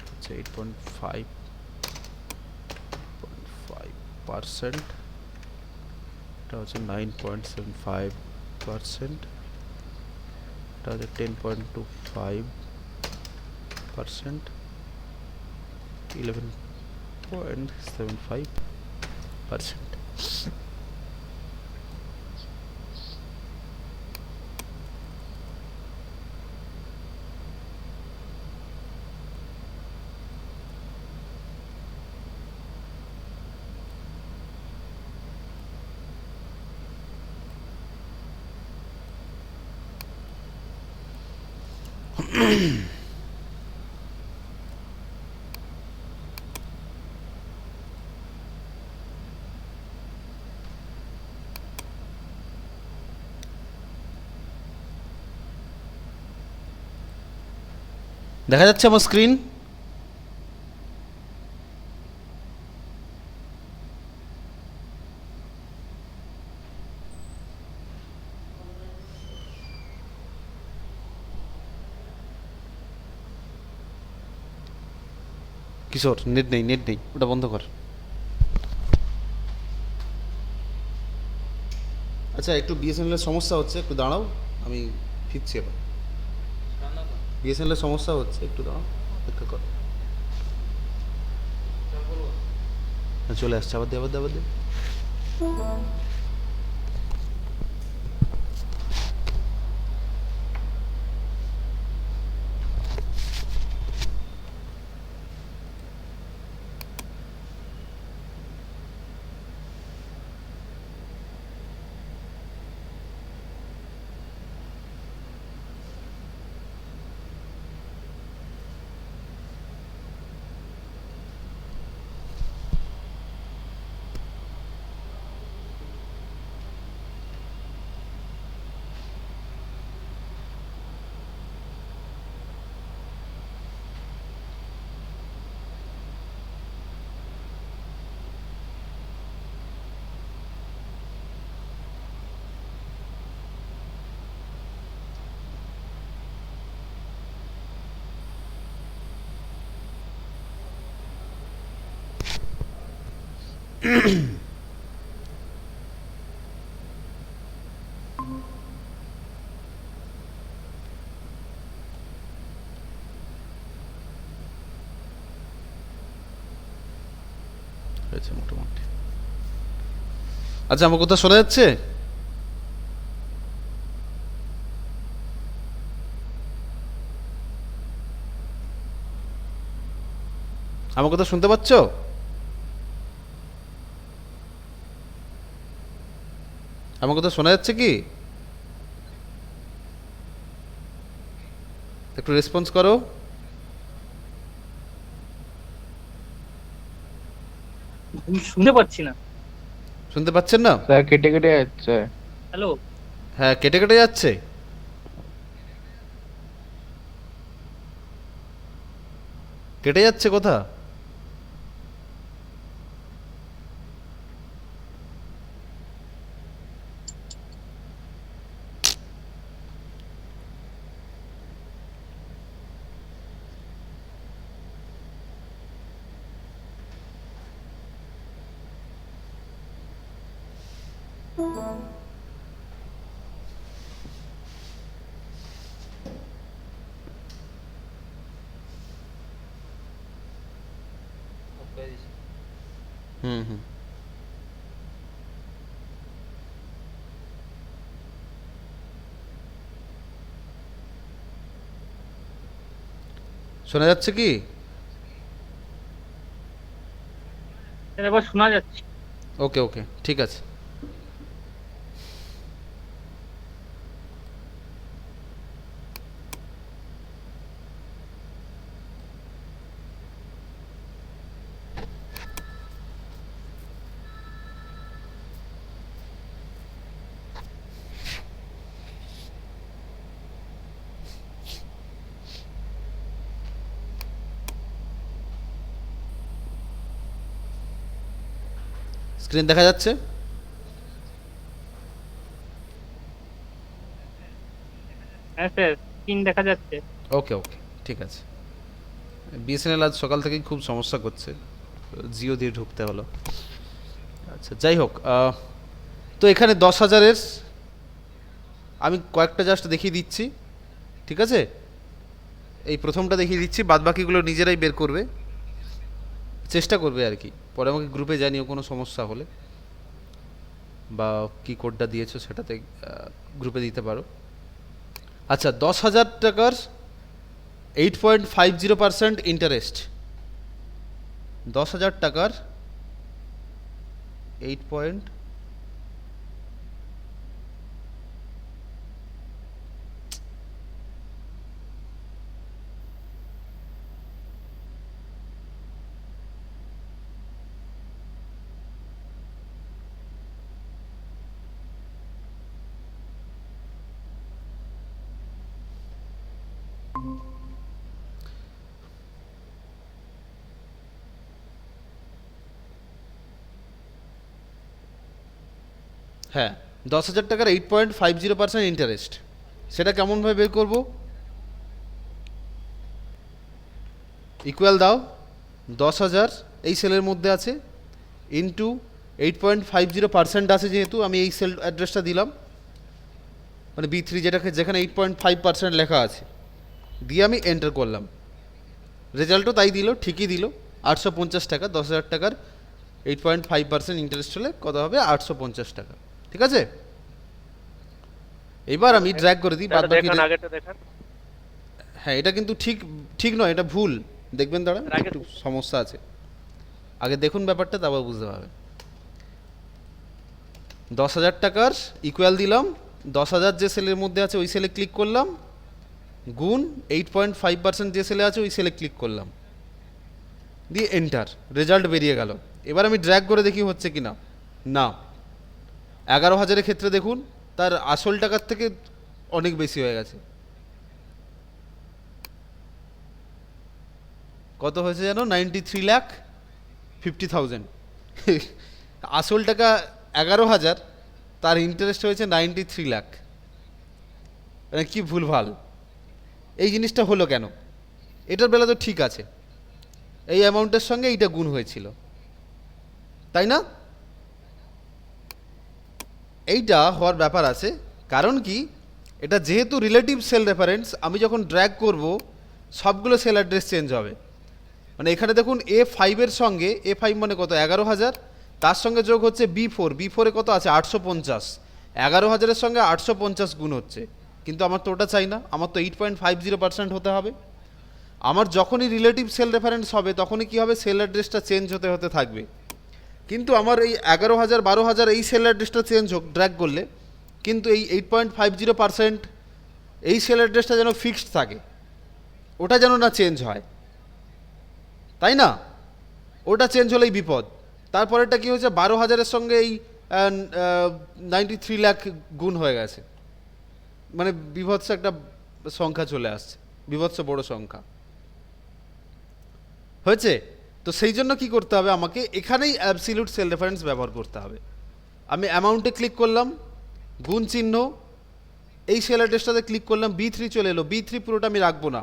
হচ্ছে 8.5%, এটা হচ্ছে 9.75%, এটা হচ্ছে 10.25%, 11.75%। দেখা যাচ্ছে আমার স্ক্রিন? কিশোর নেট নেই, ওটা বন্ধ কর। আচ্ছা একটু বিএসএনএল এর সমস্যা হচ্ছে, একটু দাঁড়াও, আমি ফিরছি এবার। বিএসএনএল এর সমস্যা হচ্ছে, একটু দাঁড়াও, অপেক্ষা কর। চলে আসছে, আবার দে। হয়েছে মোটামুটি। আচ্ছা আমার কথা শোনা যাচ্ছে? আমার কথা শুনতে পাচ্ছ? আমার কথা শোনা যাচ্ছে কি? একটু রেসপন্স করো। শুনতে পাচ্ছি না। শুনতে পাচ্ছেন না? স্যার কেটে কেটে যাচ্ছে। হ্যালো, হ্যাঁ কেটে কেটে যাচ্ছে। কেটে যাচ্ছে কথা। হুম হুম শোনা যাচ্ছে কি? এবার শোনা যাচ্ছে। ওকে ওকে, ঠিক আছে। স্ক্রিন দেখা যাচ্ছে? হ্যাঁ স্যার, স্ক্রিন দেখা যাচ্ছে। ওকে ওকে, ঠিক আছে। বিএসএনএল আজ সকাল থেকেই খুব সমস্যা করছে, জিও দিয়ে ঢুকতে হলো। আচ্ছা যাই হোক, তো এখানে 10,000-এর আমি কয়েকটা জাস্ট দেখিয়ে দিচ্ছি, ঠিক আছে? এই প্রথমটা দেখিয়ে দিচ্ছি, বাদ বাকিগুলো নিজেরাই বের করবে, চেষ্টা করবে আর কি। পরে আমাকে গ্রুপে জানিও কোনো সমস্যা হলে, বা কি কোডটা দিয়েছো সেটাতে গ্রুপে দিতে পারো। আচ্ছা, 10,000 টাকার 8.50% ইন্টারেস্ট। 10,000 টাকার 8 পয়েন্ট হ্যাঁ, 10,000 টাকার 8.50% ইন্টারেস্ট, সেটা কেমনভাবে বের করব? ইকুয়াল দাও 10,000 এই সেলের মধ্যে আছে, ইন্টু 8.50% আছে, যেহেতু আমি এই সেল অ্যাড্রেসটা দিলাম, মানে B3 যেখানে 8.5% লেখা আছে, দিয়ে আমি এন্টার করলাম। রেজাল্টও তাই দিল, ঠিকই দিল, 850 টাকা। 10,000 টাকার 8.5% ইন্টারেস্ট হলে কত হবে? 850 টাকা, ঠিক আছে? এবার আমি ড্র্যাগ করে দিই বাদ বাকি। দেখান, আগেরটা দেখান। হ্যাঁ, এটা কিন্তু ঠিক ঠিক নয়, এটা ভুল। দেখবেন, দাঁড়ান, আগে একটু সমস্যা আছে। আগে দেখুন ব্যাপারটা, তারপর বুঝতে পারবে। 10,000 টাকার ইকুয়াল দিলাম, 10,000 যে সেলের মধ্যে আছে ওই সেলে ক্লিক করলাম, গুণ 8.5% যে সেলে আছে ওই সেলে ক্লিক করলাম, দিয়ে এন্টার। রেজাল্ট বেরিয়ে গেল। এবার আমি ড্র্যাগ করে দেখি হচ্ছে কি না। না, 11,000-এর ক্ষেত্রে দেখুন তার আসল টাকার থেকে অনেক বেশি হয়ে গেছে। কত হয়েছে যেন? 93,50,000। আসল টাকা 11,000, তার ইন্টারেস্ট হয়েছে 93 লাখ। মানে কি ভুলভাল! এই জিনিসটা হলো কেন? এটার বেলা তো ঠিক আছে, এই অ্যামাউন্টের সঙ্গে এইটা গুণ হয়েছিল, তাই না? এইটা হওয়ার ব্যাপার আছে, কারণ কি, এটা যেহেতু রিলেটিভ সেল রেফারেন্স, আমি যখন ড্র্যাগ করব সবগুলো সেল অ্যাড্রেস চেঞ্জ হবে। মানে এখানে দেখুন A5-এর সঙ্গে, A5 মানে কত? 11,000, তার সঙ্গে যোগ হচ্ছে B4 কত আছে? 850। 11,000-এর সঙ্গে 850 গুণ হচ্ছে, কিন্তু আমার তো ওটা চাই না, আমার তো 8.50% হতে হবে। আমার যখনই রিলেটিভ সেল রেফারেন্স হবে তখনই কি হবে? সেল অ্যাড্রেসটা চেঞ্জ হতে হতে থাকবে। কিন্তু আমার এই 11,000 12,000 এই সেল অ্যাড্রেসটা চেঞ্জ হোক ড্র্যাগ করলে, কিন্তু এই 8.50% এই সেল অ্যাড্রেসটা যেন ফিক্সড থাকে, ওটা যেন না চেঞ্জ হয়, তাই না? ওটা চেঞ্জ হলেই বিপদ। তারপরেরটা কি হয়েছে? 12,000-এর সঙ্গে এই 93 লাখ গুণ হয়ে গেছে, মানে বিভৎস একটা সংখ্যা চলে আসছে, বিভৎস বড় সংখ্যা হয়েছে। তো সেই জন্য কি করতে হবে? আমাকে এখানেই অ্যাবসলিউট সেল রেফারেন্স ব্যবহার করতে হবে। আমি অ্যামাউন্টে ক্লিক করলাম, গুণ চিহ্ন, এই সেল অ্যাড্রেসটাতে ক্লিক করলাম, B3 চলে এলো। B3 পুরোটা আমি রাখবো না,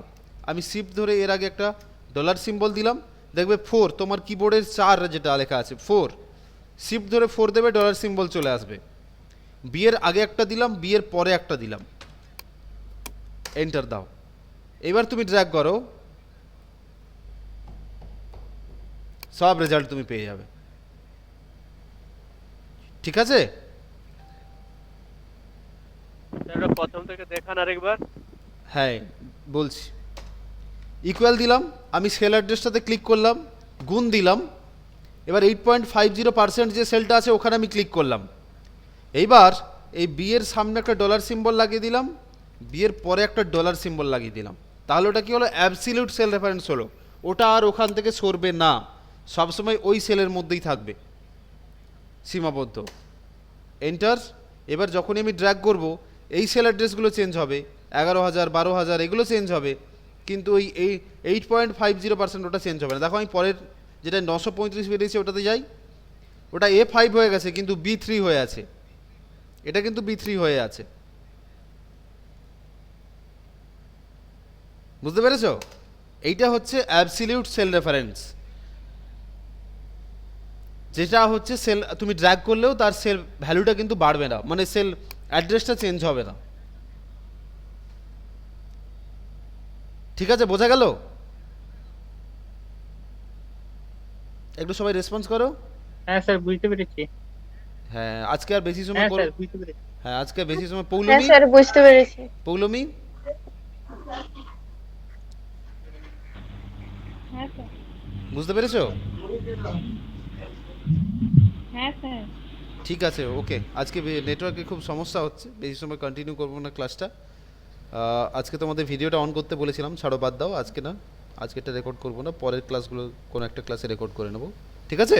আমি শিফট ধরে এর আগে একটা ডলার সিম্বল দিলাম, দেখবে 4, তোমার কিবোর্ডের 4 যেটা লেখা আছে 4, শিফট ধরে 4 দেবে, ডলার সিম্বল চলে আসবে। বি এর আগে একটা দিলাম, বি এর পরে একটা দিলাম, এন্টার দাও। এবার তুমি ড্র্যাগ করো, সব রেজাল্ট তুমি পেয়ে যাবে। ঠিক আছে? স্যার ওটা প্রথম থেকে দেখান আরেকবার। হ্যাঁ বলছি। ইকুয়াল দিলাম, আমি সেল অ্যাড্রেসটাতে ক্লিক করলাম, গুণ দিলাম, এবার 8.50% যে সেলটা আছে ওখানে আমি ক্লিক করলাম। এইবার এই বি এর সামনে একটা ডলার সিম্বল লাগিয়ে দিলাম, বি এর পরে একটা ডলার সিম্বল লাগিয়ে দিলাম। তাহলে ওটা কি হলো? অ্যাবসলিউট সেল রেফারেন্স হলো। ওটা আর ওখান থেকে সরবে না, সবসময় ওই সেলের মধ্যেই থাকবে, সীমাবদ্ধ। এন্টার। এবার যখনই আমি ড্র্যাগ করব এই সেল অ্যাড্রেসগুলো চেঞ্জ হবে, 11,000 12,000 এগুলো চেঞ্জ হবে, কিন্তু ওই 8.50% ওটা চেঞ্জ হবে না। দেখো আমি পরের যেটা 935 বেরিয়েছে ওটাতে যাই, ওটা A5 হয়ে গেছে কিন্তু B3 হয়ে আছে, এটা কিন্তু B3 হয়ে আছে। বুঝতে পেরেছো? এইটা হচ্ছে অ্যাবসলিউট সেল রেফারেন্স, যেটা হচ্ছে সেল তুমি ড্র্যাগ করলেও তার সেল ভ্যালুটা কিন্তু বাড়বে না, মানে সেল অ্যাড্রেসটা চেঞ্জ হবে না। ঠিক আছে, বোঝা গেল? একটু সবাই রেসপন্স করো। হ্যাঁ স্যার বুঝতে পেরেছি। হ্যাঁ আজকে আর বেশি সময় হ্যাঁ স্যার বুঝতে পেরেছি। হ্যাঁ আজকে আর বেশি সময় হ্যাঁ পৌলমী, স্যার বুঝতে পেরেছি। পৌলমী হ্যাঁ স্যার। বুঝতে পেরেছো? হ্যাঁ স্যার। ঠিক আছে, ওকে। আজকে নেটওয়ার্কে খুব সমস্যা হচ্ছে, বেশি সময় কন্টিনিউ করবো না ক্লাসটা। আজকে তোমাদের ভিডিওটা অন করতে বলেছিলাম, ছাড়ো বাদ দাও, আজকে না, আজকে এটা রেকর্ড করবো না, পরের ক্লাসগুলো কোনো একটা ক্লাসে রেকর্ড করে নেবো। ঠিক আছে?